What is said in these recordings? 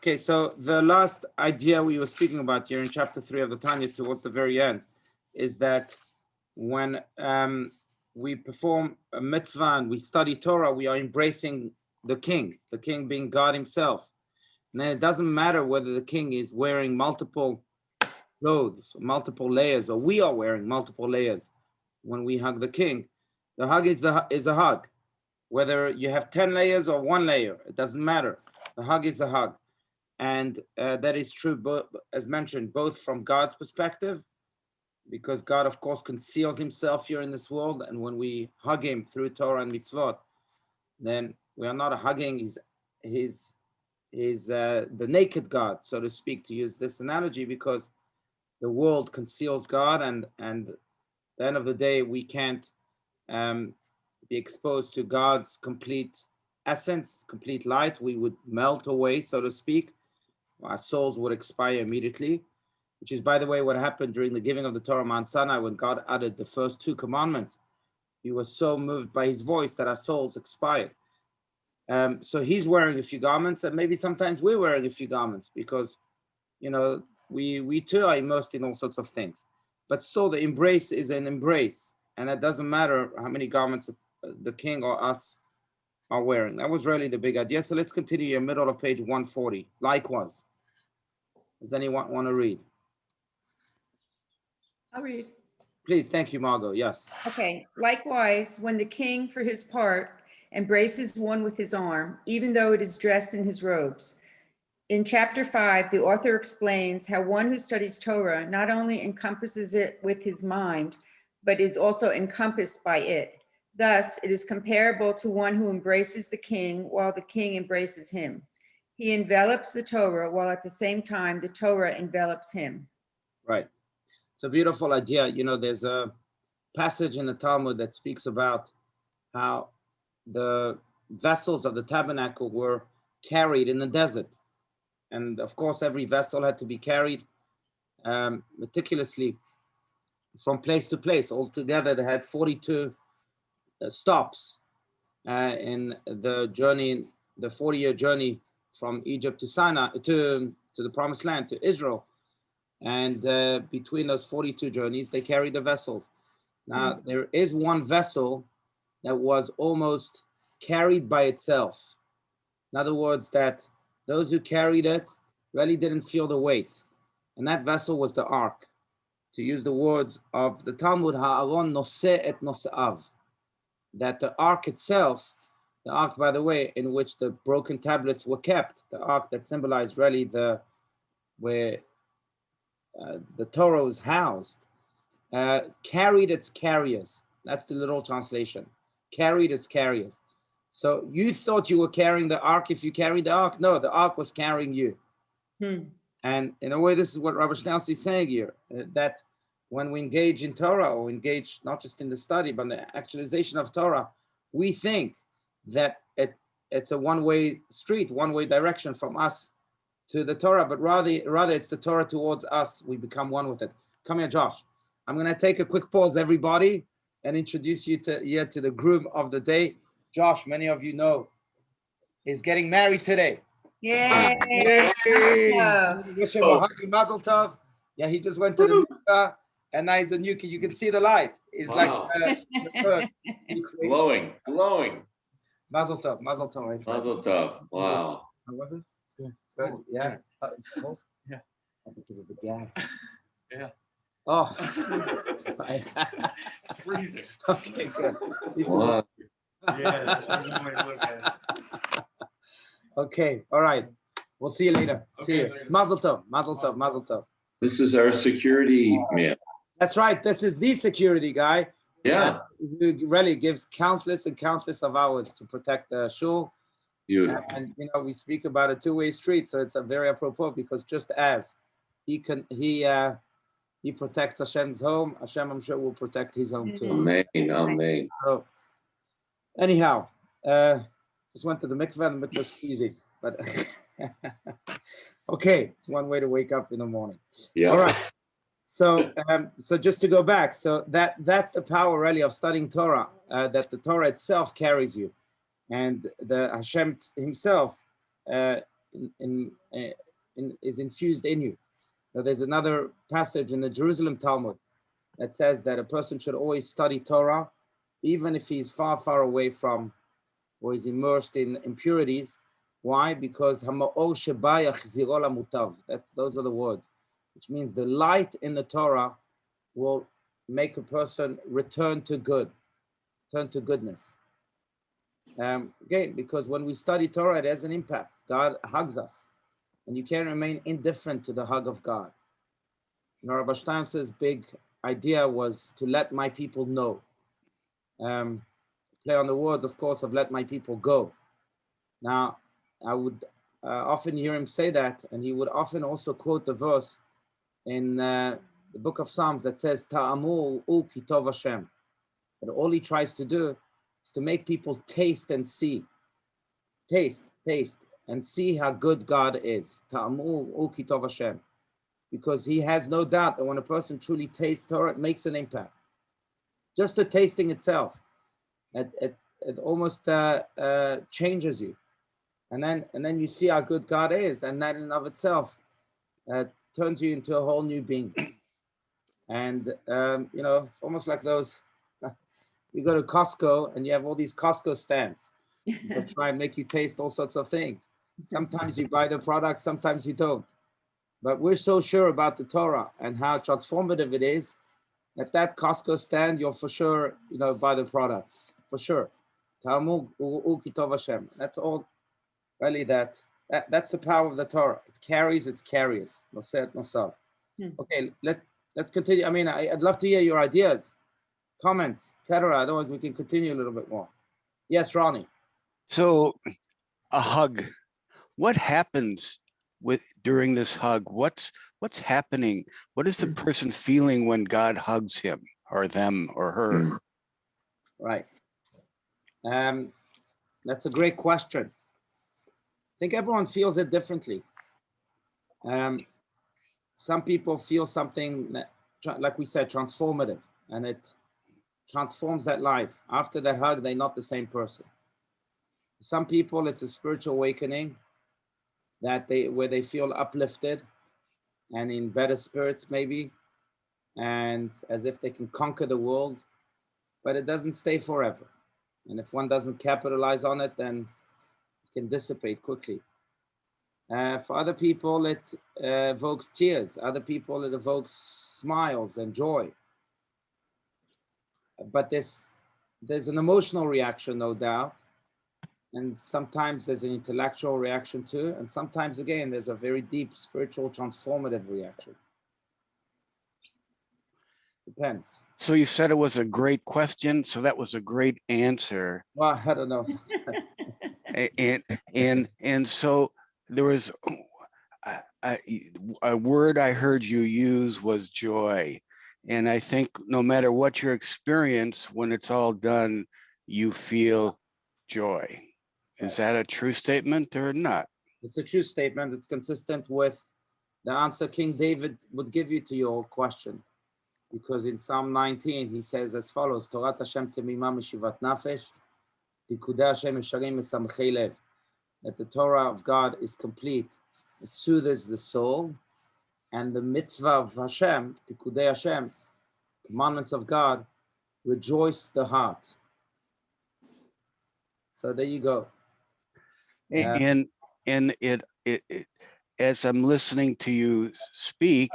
Okay, so the last idea we were speaking about here in chapter 3 of the Tanya towards the very end is that when we perform a mitzvah and we study Torah, we are embracing the king being God himself. And it doesn't matter whether the king is wearing multiple clothes, multiple layers, or we are wearing multiple layers when we hug the king. The hug is a hug. Whether you have 10 layers or 1 layer, it doesn't matter. The hug is a hug. And that is true, as mentioned, both from God's perspective, because God, of course, conceals himself here in this world. And when we hug him through Torah and mitzvot, then we are not hugging the naked God, so to speak, to use this analogy, because the world conceals God, and at the end of the day, we can't be exposed to God's complete essence, complete light. We would melt away, so to speak. Our souls would expire immediately, which is, by the way, what happened during the giving of the Torah Mount Sinai when God added the first 2 commandments. He was so moved by his voice that our souls expired. So he's wearing a few garments, and maybe sometimes we're wearing a few garments, because, you know, we too are immersed in all sorts of things. But still, the embrace is an embrace, and it doesn't matter how many garments the king or us are wearing. That was really the big idea. So let's continue in middle of page 140. Likewise. Does anyone want to read? I'll read. Please, thank you, Margot. Yes. Okay. Likewise, when the king, for his part, embraces one with his arm, even though it is dressed in his robes. In chapter 5, the author explains how one who studies Torah not only encompasses it with his mind, but is also encompassed by it. Thus, it is comparable to one who embraces the king while the king embraces him. He envelops the Torah while at the same time the Torah envelops him. Right. It's a beautiful idea. You know, there's a passage in the Talmud that speaks about how the vessels of the tabernacle were carried in the desert. And of course, every vessel had to be carried meticulously from place to place. Altogether, they had 42 stops in the journey, the 40-year journey from Egypt to Sinai, to the Promised Land, to Israel. And between those 42 journeys, they carried the vessels. Now, there is one vessel that was almost carried by itself. In other words, that those who carried it really didn't feel the weight. And that vessel was the ark. To use the words of the Talmud, ha'aron noseh et nose'av. That the ark itself, the ark, by the way, in which the broken tablets were kept, the ark that symbolized really where the Torah was housed, carried its carriers. That's the literal translation. Carried its carriers. So you thought you were carrying the ark if you carried the ark? No, the ark was carrying you. And in a way, this is what Rabbi Schneerson is saying here, that when we engage in Torah, or engage not just in the study, but in the actualization of Torah, we think that it's a one-way street, one-way direction from us to the Torah, but rather it's the Torah towards us. We become one with it. Come here, Josh. I'm going to take a quick pause, everybody, and introduce you to the groom of the day. Josh, many of you know, is getting married today. Yay! Wish him a happy Mazel Tov. Yeah, he just went to the mikvah, and now he's a new kid. You can see the light. It's wow. Like glowing. Mazel Tov, Mazel Tov. Mazel Tov. Wow. How was it? Good. Yeah. Yeah. Because of the gas. Yeah. Oh, It's freezing. Okay, good. Wow. Yeah, that's one way to look at it. Okay, all right. We'll see you later. See Okay, you. later. Mazel Tov, Mazel Tov, Mazel Tov. This is our security man. That's right. This is the security guy. Yeah. Who really gives countless and countless of hours to protect the shul. Beautiful. And you know, we speak about a two-way street, so it's a very apropos, because just as he protects Hashem's home, Hashem, I'm sure, will protect his home too. Amen. Amen. So, anyhow, just went to the mikveh, and the mikveh was freezing, but okay, it's one way to wake up in the morning. Yeah. All right. So, so just to go back, so that's the power really of studying Torah, that the Torah itself carries you, and the Hashem himself, is infused in you. Now, there's another passage in the Jerusalem Talmud that says that a person should always study Torah, even if he's far, far away from, or is immersed in impurities. Why? Because those are the words, which means the light in the Torah will make a person return to good, turn to goodness. Again, because when we study Torah, it has an impact. God hugs us, and you can't remain indifferent to the hug of God. Rabbi Stein's big idea was to let my people know. Play on the words, of course, of let my people go. Now, I would often hear him say that, and he would often also quote the verse in the book of Psalms that says, Ta'amu ki tov Hashem. That all he tries to do is to make people taste and see. Taste, and see how good God is. Ta'amu ki tov Hashem. Because he has no doubt that when a person truly tastes Torah, it makes an impact. Just the tasting itself, it almost changes you. And then you see how good God is, and that in and of itself turns you into a whole new being. And it's almost like those, you go to Costco and you have all these Costco stands that try and make you taste all sorts of things. Sometimes you buy the product, sometimes you don't. But we're so sure about the Torah and how transformative it is that that Costco stand, you'll for sure, buy the product, for sure. That's all really that's the power of the Torah. It carries its carriers. No set, no self. Okay, let's continue. I mean, I'd love to hear your ideas, comments, etc. Otherwise, we can continue a little bit more. Yes, Ronnie. So, a hug. What happens during this hug? What's happening? What is the person feeling when God hugs him or them or her? Right. That's a great question. I think everyone feels it differently. Some people feel something that, like we said, transformative, and it transforms that life. After that hug, they're not the same person. Some people, it's a spiritual awakening where they feel uplifted and in better spirits maybe, and as if they can conquer the world, but it doesn't stay forever. And if one doesn't capitalize on it, then it can dissipate quickly. For other people, it evokes tears. Other people, it evokes smiles and joy. But there's an emotional reaction, no doubt. And sometimes there's an intellectual reaction too. And sometimes, again, there's a very deep spiritual transformative reaction. Depends. So you said it was a great question. So that was a great answer. Well, I don't know. and so there was a word I heard you use was joy. And I think no matter what your experience, when it's all done, you feel joy. Is that a true statement or not? It's a true statement. It's consistent with the answer King David would give you to your question. Because in Psalm 19, he says as follows, Torat Hashem temima mishivat nafesh, Pikudei Hashem yesharim mesamchei lev. That the Torah of God is complete. It soothes the soul. And the mitzvah of Hashem, Pikudei Hashem, commandments of God, rejoice the heart. So there you go. And it as I'm listening to you speak,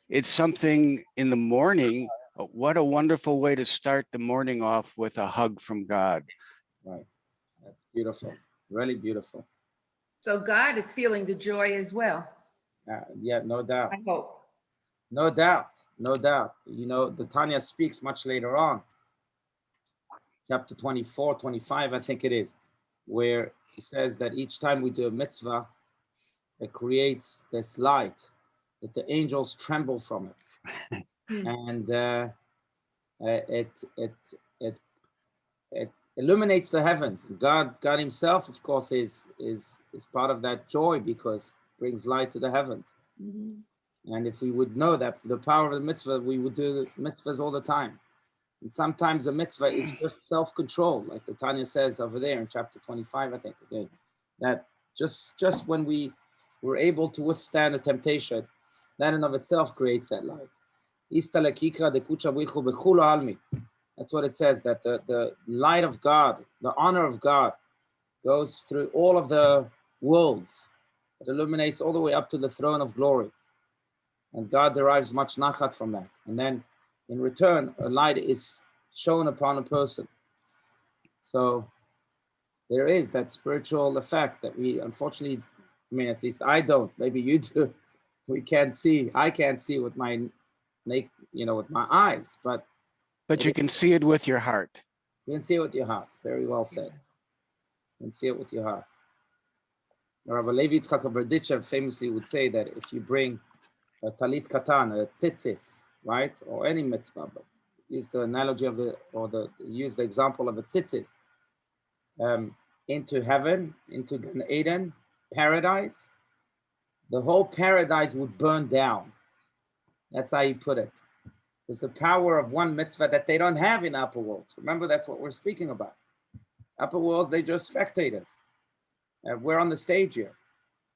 it's something in the morning. What a wonderful way to start the morning off with a hug from God. Right. That's beautiful. Really beautiful. So God is feeling the joy as well. Yeah, no doubt. I hope. No doubt. No doubt. The Tanya speaks much later on. Chapter 24, 25, I think it is, where he says that each time we do a mitzvah, it creates this light that the angels tremble from it. And it illuminates the heavens. God himself, of course, is part of that joy because it brings light to the heavens. And if we would know that the power of the mitzvah, we would do the mitzvahs all the time. And sometimes a mitzvah is just self-control, like the Tanya says over there in chapter 25, I think, again, that just when we we're able to withstand the temptation. That in of itself creates that light. That's what it says, that the light of God, the honor of God, goes through all of the worlds. It illuminates all the way up to the throne of glory. And God derives much nachat from that. And then in return, a light is shown upon a person. So there is that spiritual effect that we unfortunately, I mean, at least I don't, maybe you do. We can't see, I can't see with my, with my eyes, but you can see it with your heart. you can see it with your heart. Very well said. You can see it with your heart. Rabbi Levi Yitzchak Berditchev famously would say that if you bring a talit katan, a tzitzis, right, or any mitzvah, but use the analogy of use the example of a tzitzis, into heaven, into Gan Eden, paradise, the whole paradise would burn down. That's how you put it. There's the power of one mitzvah that they don't have in upper worlds. Remember, that's what we're speaking about. Upper worlds, they're just spectators. We're on the stage here.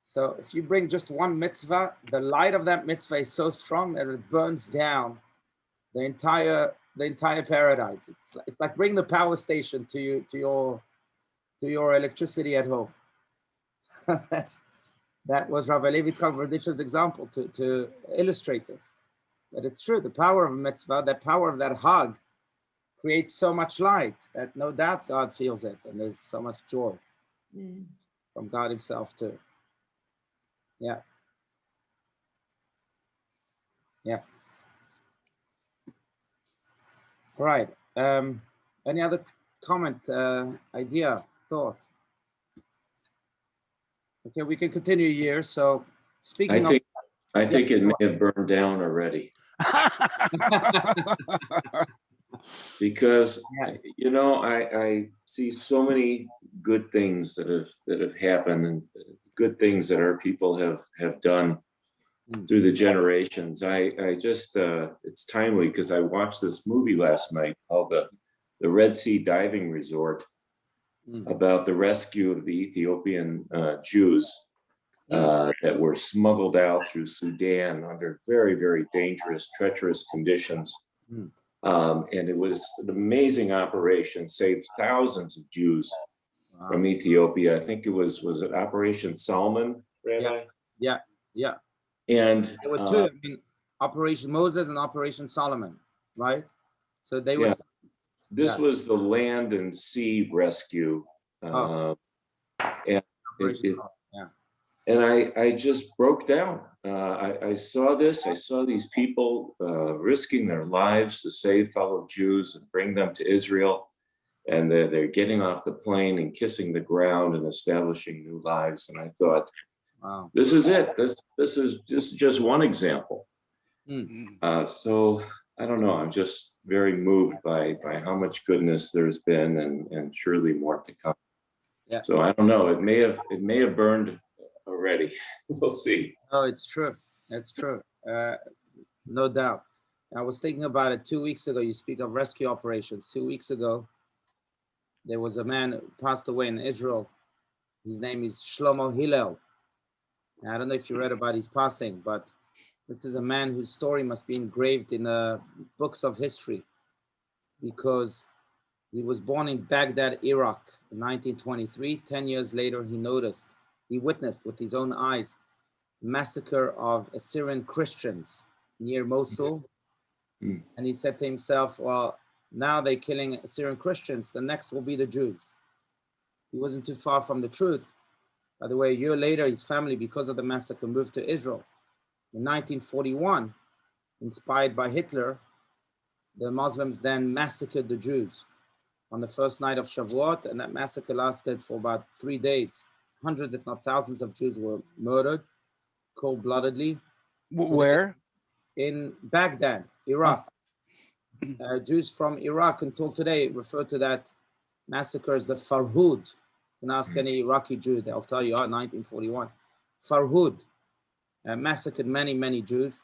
So if you bring just one mitzvah, the light of that mitzvah is so strong that it burns down the entire paradise. It's like bring the power station to your electricity at home. That was Rabbi Levi Yitzchak Berditchev's example to illustrate this. But it's true, the power of a mitzvah, the power of that hug creates so much light that no doubt God feels it, and there's so much joy from God himself too. Yeah. Yeah. All right. Any other comment, idea, thought? Okay, we can continue here. So speaking I think it may have burned down already. Because I see so many good things that have happened, and good things that our people have done through the generations. I just it's timely because I watched this movie last night called the Red Sea Diving Resort, about the rescue of the Ethiopian Jews that were smuggled out through Sudan under very, very dangerous, treacherous conditions. And it was an amazing operation, saved thousands of Jews from Ethiopia. I think it was it Operation Salmon, Rabbi? Yeah. And there were two, Operation Moses and Operation Solomon, right? So they were. This was the land and sea rescue. And and I just broke down. I saw this. I saw these people risking their lives to save fellow Jews and bring them to Israel. And they're getting off the plane and kissing the ground and establishing new lives. And I thought, wow, this is it. This is just one example. So I don't know. I'm just very moved by how much goodness there's been, and surely more to come. Yeah. So I don't know. It may have burned already. We'll see. Oh, it's true. It's true. No doubt. I was thinking about it 2 weeks ago. You speak of rescue operations. 2 weeks ago, there was a man who passed away in Israel. His name is Shlomo Hillel. I don't know if you read about his passing, but this is a man whose story must be engraved in the books of history, because he was born in Baghdad, Iraq in 1923. 10 years later, he witnessed with his own eyes massacre of Assyrian Christians near Mosul. And he said to himself, well, now they're killing Assyrian Christians, the next will be the Jews. He wasn't too far from the truth. By the way, a year later, his family, because of the massacre, moved to Israel. In 1941, inspired by Hitler, the Muslims then massacred the Jews on the first night of Shavuot, and that massacre lasted for about 3 days. Hundreds, if not thousands, of Jews were murdered cold-bloodedly. Where? In Baghdad, Iraq. Jews from Iraq until today refer to that massacre as the Farhud. You can ask any Iraqi Jew, they'll tell you, 1941. Farhud massacred many, many Jews,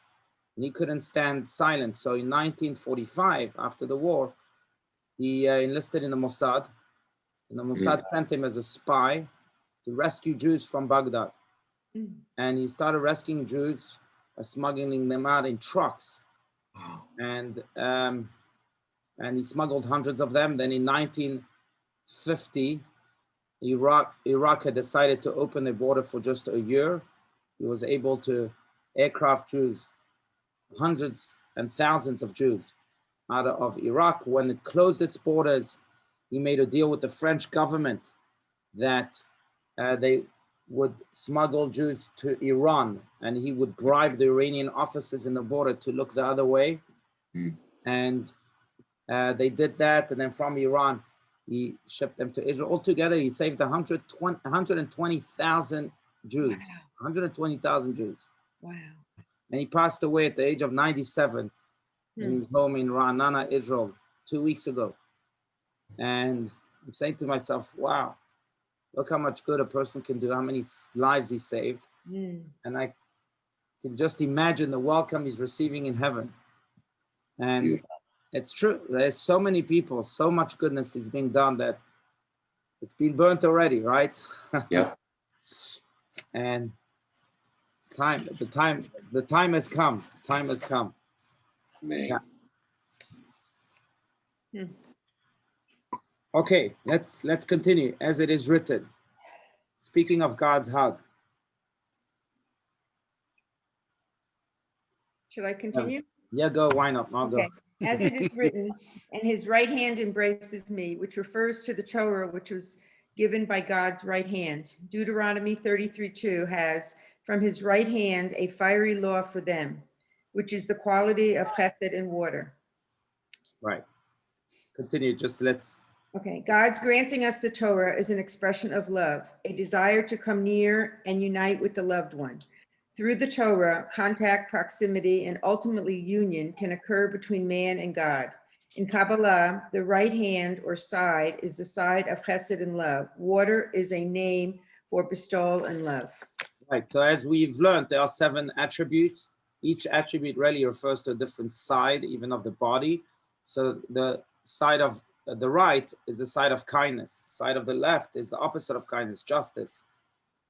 and he couldn't stand silence. So in 1945, after the war, he enlisted in the Mossad, and the Mossad sent him as a spy to rescue Jews from Baghdad. and he started rescuing Jews, smuggling them out in trucks, Wow. and he smuggled hundreds of them. Then in 1950, Iraq had decided to open the border for just a year. He was able to aircraft Jews, hundreds and thousands of Jews out of Iraq. When it closed its borders, he made a deal with the French government that they would smuggle Jews to Iran, and he would bribe the Iranian officers in the border to look the other way. Mm. And they did that, and then from Iran, he shipped them to Israel. Altogether, he saved 120,000 Jews. Wow. 120,000 Jews. Wow. And he passed away at the age of 97 in his home in Ra'anana, Israel, 2 weeks ago. And I'm saying to myself, wow, look how much good a person can do, how many lives he saved. And I can just imagine the welcome he's receiving in heaven. And it's true, there's so many people, so much goodness is being done that it's been burnt already, right? Yeah. And the time has come. Time has come. Man. Yeah. Okay, let's continue. As it is written, speaking of God's hug. Should I continue? Yeah, go. Why not? I'll go. Okay. As it is written, and his right hand embraces me, which refers to the Torah, which was given by God's right hand. Deuteronomy 33:2 has, from his right hand, a fiery law for them, which is the quality of chesed and water. Right. Continue. Just let's. Okay. God's granting us the Torah is an expression of love, a desire to come near and unite with the loved one. Through the Torah, contact, proximity, and ultimately union can occur between man and God. In Kabbalah, the right hand or side is the side of chesed and love. Water is a name for bestowal and love. Right. So as we've learned, there are 7 attributes. Each attribute really refers to a different side, even of the body. So the side of the right is the side of kindness. Side of the left is the opposite of kindness, justice.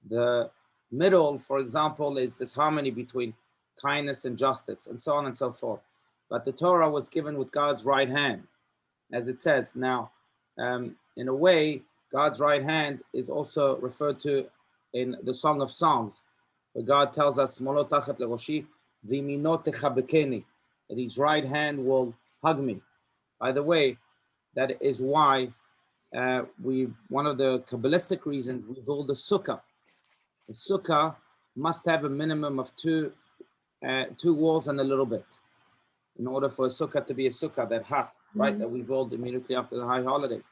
The middle, for example, is this harmony between kindness and justice, and so on and so forth. But the Torah was given with God's right hand, as it says. Now, in a way, God's right hand is also referred to in the Song of Songs, where God tells us, "Smolo tachat leroshi, v'yamino techabekeni," that his right hand will hug me. By the way, that is why one of the Kabbalistic reasons we build a sukkah. The sukkah must have a minimum of two walls and a little bit in order for a sukkah to be a sukkah, that hut, right, that we build immediately after the high holiday.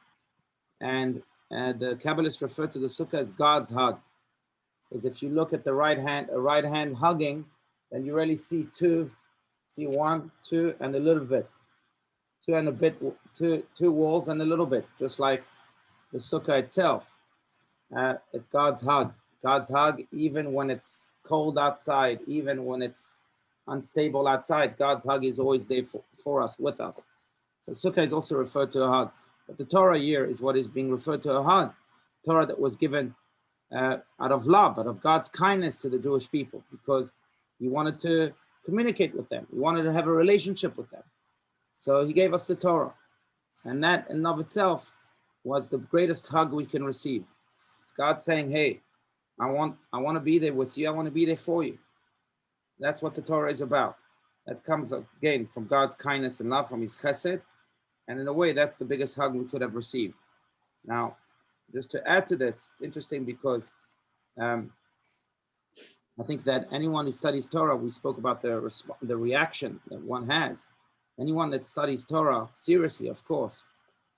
And the Kabbalists refer to the sukkah as God's hug. Because if you look at a right hand hugging, then you really see 2, see 1, 2, and a little bit. 2 and a bit, two walls and a little bit, just like the sukkah itself. It's God's hug. God's hug, even when it's cold outside, even when it's unstable outside, God's hug is always there for us, with us. So sukkah is also referred to a hug. But the Torah here is what is being referred to a hug. Torah that was given out of love, out of God's kindness to the Jewish people, because he wanted to communicate with them. He wanted to have a relationship with them. So he gave us the Torah. And that in and of itself was the greatest hug we can receive. It's God saying, hey, I want to be there with you. I want to be there for you. That's what the Torah is about. That comes again from God's kindness and love, from his chesed. And in a way, that's the biggest hug we could have received. Now, just to add to this, it's interesting because I think that anyone who studies Torah, we spoke about the reaction that one has. Anyone that studies Torah seriously, of course,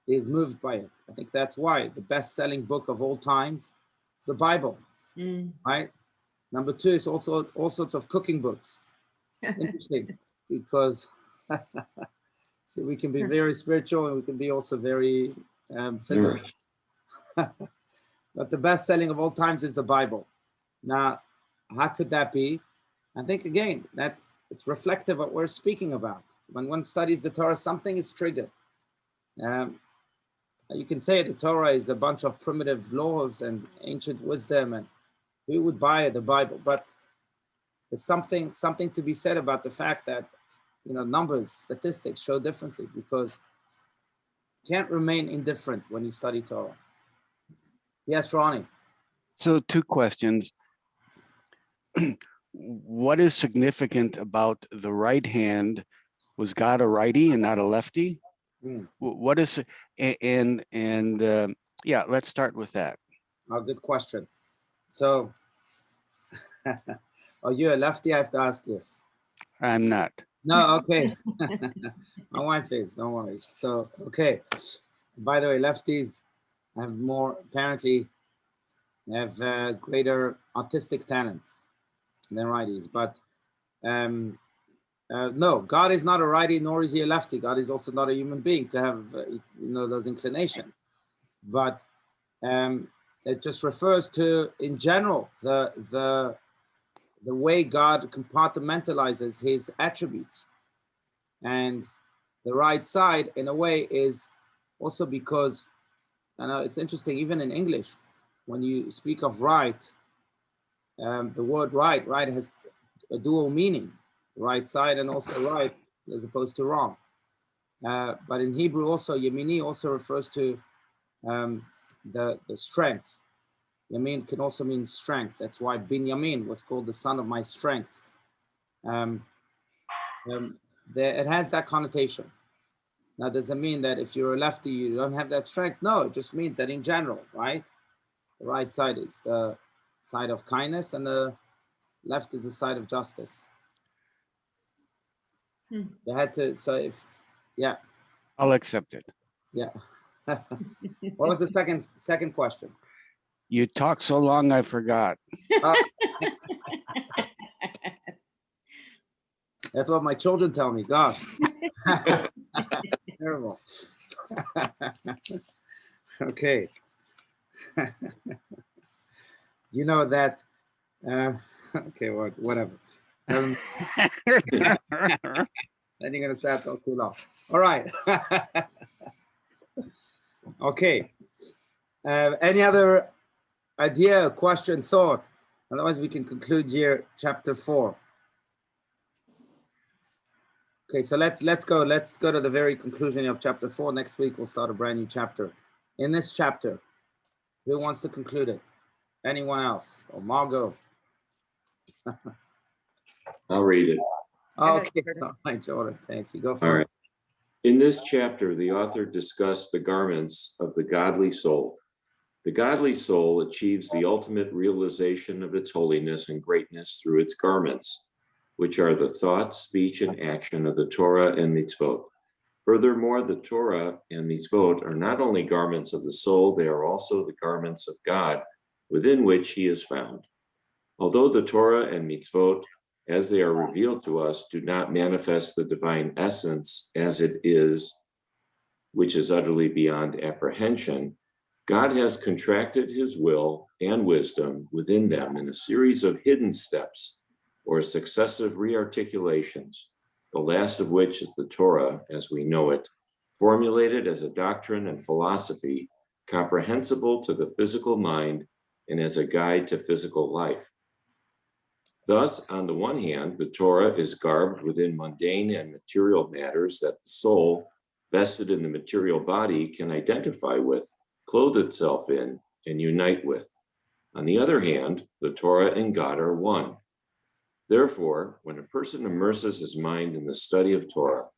is moved by it. I think that's why the best-selling book of all times is the Bible, right? Number 2 is also all sorts of cooking books. Interesting, because so we can be very spiritual and we can be also very physical. But the best-selling of all times is the Bible. Now, how could that be? I think, again, that it's reflective of what we're speaking about. When one studies the Torah, something is triggered. You can say the Torah is a bunch of primitive laws and ancient wisdom, we would buy the Bible. But there's something to be said about the fact that, you know, numbers, statistics show differently, because you can't remain indifferent when you study Torah. Yes, Ronnie. So 2 questions. What is significant about the right hand? Was God a righty and not a lefty? What is, yeah, let's start with that. Oh, good question. So, are you a lefty? I have to ask you. I'm not. No, okay. My wife is, don't worry. So, okay. By the way, lefties have more, apparently, have greater artistic talent than righties. But no, God is not a righty, nor is he a lefty. God is also not a human being to have, you know, those inclinations. But it just refers to, in general, the way God compartmentalizes his attributes. And the right side, in a way, is also because, I know it's interesting, even in English, when you speak of right, the word right has a dual meaning, right side and also right, as opposed to wrong. But in Hebrew also, Yemini also refers to the strength. Yamin can also mean strength. That's why Binyamin was called the son of my strength. It has that connotation. Now, does it mean that if you're a lefty, you don't have that strength? No, it just means that in general, right? The right side is the side of kindness and the left is the side of justice. They had to, so if, yeah. I'll accept it. Yeah. What was the second question? You talked so long, I forgot. That's what my children tell me. Gosh. Terrible. Okay. You know that, okay, whatever. Then you're going to say it too long. All right. Okay. Any other idea, question, thought? Otherwise, we can conclude here, chapter 4. Okay, so let's go to the very conclusion of chapter 4. Next week, we'll start a brand new chapter. In this chapter, who wants to conclude it? Anyone else? Or Margot? I'll read it. Okay, all right, Jordan, thank you. Go for All it. right. In this chapter, the author discussed the garments of the godly soul. The godly soul achieves the ultimate realization of its holiness and greatness through its garments, which are the thought, speech, and action of the Torah and mitzvot. Furthermore, the Torah and mitzvot are not only garments of the soul, they are also the garments of God, within which he is found. Although the Torah and mitzvot, as they are revealed to us, do not manifest the divine essence as it is, which is utterly beyond apprehension, God has contracted his will and wisdom within them in a series of hidden steps or successive rearticulations, the last of which is the Torah as we know it, formulated as a doctrine and philosophy comprehensible to the physical mind and as a guide to physical life. Thus, on the one hand, the Torah is garbed within mundane and material matters that the soul, vested in the material body, can identify with, clothe itself in, and unite with. On the other hand, the Torah and God are one. Therefore, when a person immerses his mind in the study of Torah,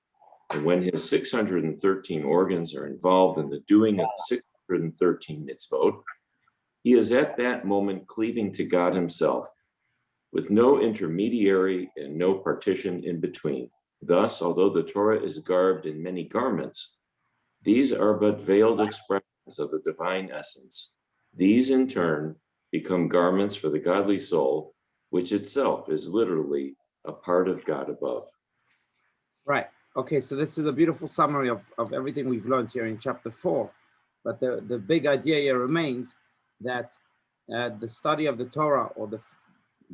and when his 613 organs are involved in the doing of the 613 mitzvot, he is at that moment cleaving to God himself, with no intermediary and no partition in between. Thus, although the Torah is garbed in many garments, these are but veiled expressions of the divine essence. These, in turn, become garments for the godly soul, which itself is literally a part of God above. Right. Okay, so this is a beautiful summary of everything we've learned here in chapter 4. But the big idea here remains that the study of the Torah, or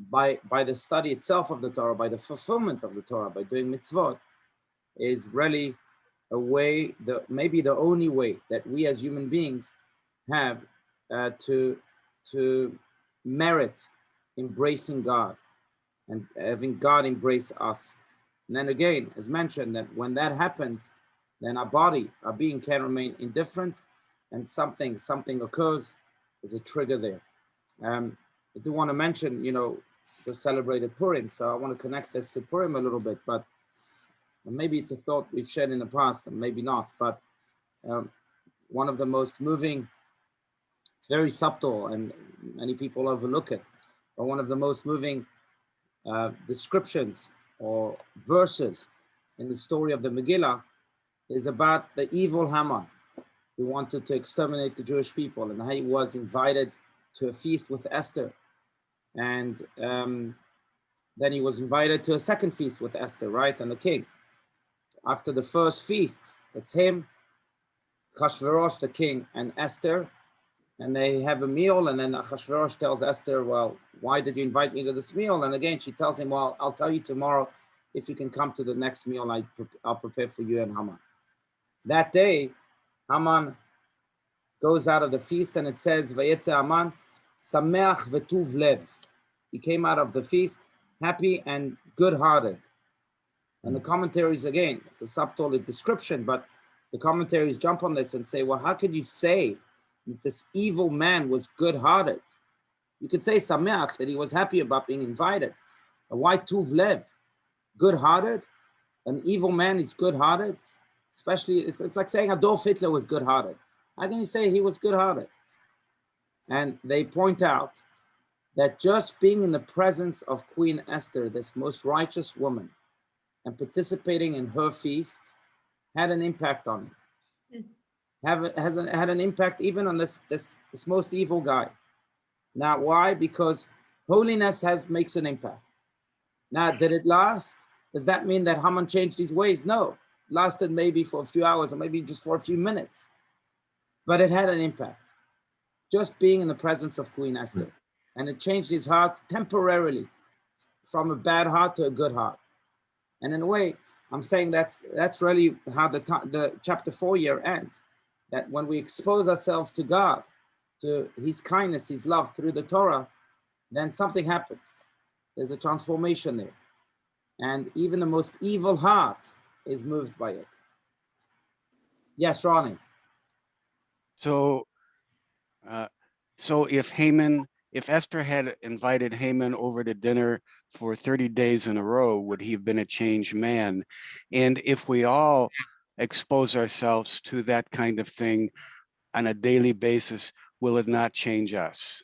by the study itself of the Torah, by the fulfillment of the Torah, by doing mitzvot, is really a way, maybe the only way that we as human beings have to merit embracing God and having God embrace us. And then again, as mentioned, that when that happens, then our being can remain indifferent, and something occurs. There's a trigger there. I do want to mention, just celebrated Purim, so I want to connect this to Purim a little bit, but maybe it's a thought we've shared in the past, and maybe not, but one of the most moving, it's very subtle, and many people overlook it, but one of the most moving descriptions or verses in the story of the Megillah is about the evil Haman who wanted to exterminate the Jewish people, and how he was invited to a feast with Esther. And then he was invited to a second feast with Esther, right? And the king. After the first feast, it's him, Achashverosh, the king, and Esther. And they have a meal, and then Achashverosh tells Esther, well, why did you invite me to this meal? And again, she tells him, well, I'll tell you tomorrow if you can come to the next meal I'll prepare for you and Haman. That day, Haman goes out of the feast, and it says, Vayetze Haman, Sameach v'tuv lev. He came out of the feast happy and good-hearted. And the commentaries, again, it's a subtle description, but the commentaries jump on this and say, well, how could you say that this evil man was good-hearted? You could say Sameach, that he was happy about being invited. But why Tuv Lev? Good-hearted? An evil man is good-hearted? Especially, it's like saying Adolf Hitler was good-hearted. How can you say he was good-hearted? And they point out that just being in the presence of Queen Esther, this most righteous woman, and participating in her feast had an impact on him. Had an impact even on this most evil guy. Now, why? Because holiness makes an impact. Now, did it last? Does that mean that Haman changed his ways? No, it lasted maybe for a few hours or maybe just for a few minutes, but it had an impact. Just being in the presence of Queen Esther, and it changed his heart temporarily from a bad heart to a good heart. And in a way, I'm saying that's really how the chapter 4 year ends. That when we expose ourselves to God, to his kindness, his love through the Torah, then something happens. There's a transformation there. And even the most evil heart is moved by it. Yes, Ronnie. So if Esther had invited Haman over to dinner for 30 days in a row, would he have been a changed man? And if we all expose ourselves to that kind of thing on a daily basis, will it not change us?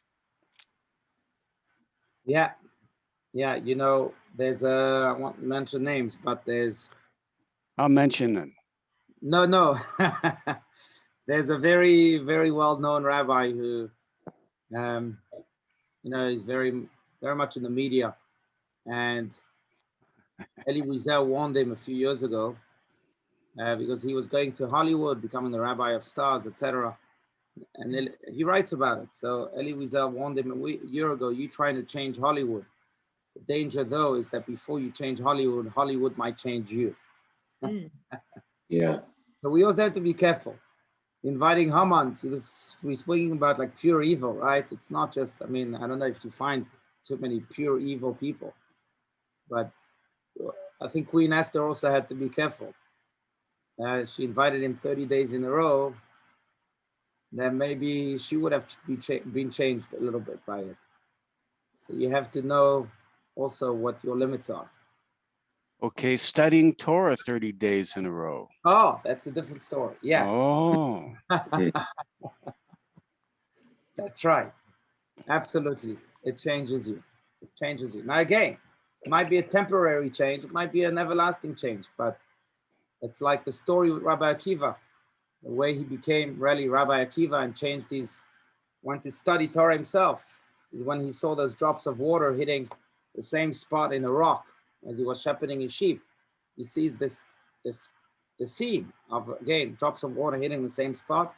Yeah. There's I won't mention names, but I'll mention them. No. There's a very, very well-known rabbi who, is very, very much in the media. And Elie Wiesel warned him a few years ago because he was going to Hollywood, becoming the rabbi of stars, etc. And he writes about it. So Elie Wiesel warned him a year ago, you trying to change Hollywood. The danger, though, is that before you change Hollywood, Hollywood might change you. Yeah. So we also have to be careful. Inviting Haman, we're speaking about like pure evil, right? It's not just, I don't know if you find too many pure evil people, but I think Queen Esther also had to be careful. She invited him 30 days in a row, then maybe she would have been changed a little bit by it. So you have to know also what your limits are. Okay, studying Torah 30 days in a row. Oh, that's a different story. Yes. Oh. That's right. Absolutely. It changes you. Now again, it might be a temporary change. It might be an everlasting change, but it's like the story with Rabbi Akiva, the way he became really Rabbi Akiva and went to study Torah himself, is when he saw those drops of water hitting the same spot in a rock as he was shepherding his sheep. He sees the scene of, again, drops of water hitting the same spot.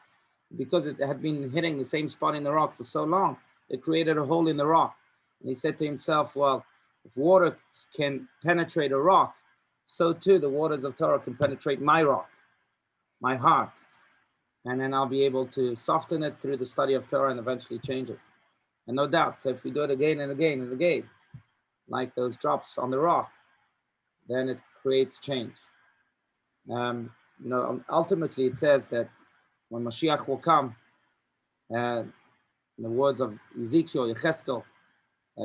Because it had been hitting the same spot in the rock for so long, it created a hole in the rock. And he said to himself, well, if water can penetrate a rock, so too the waters of Torah can penetrate my rock, my heart. And then I'll be able to soften it through the study of Torah and eventually change it. And no doubt, so if we do it again and again and again, like those drops on the rock, then it creates change. Ultimately it says that when Mashiach will come, in the words of Ezekiel, Yecheskel,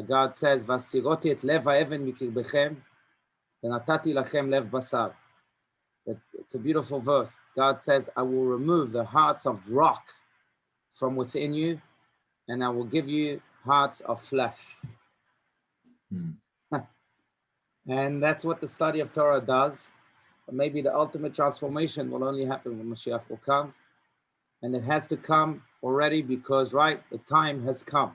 God says, "Vasiroti et lev ha'even mikirbechem, v'natati lachem lev basar." It's a beautiful verse. God says, "I will remove the hearts of rock from within you, and I will give you hearts of flesh." And that's what the study of Torah does. But maybe the ultimate transformation will only happen when Mashiach will come. And it has to come already because, right, the time has come.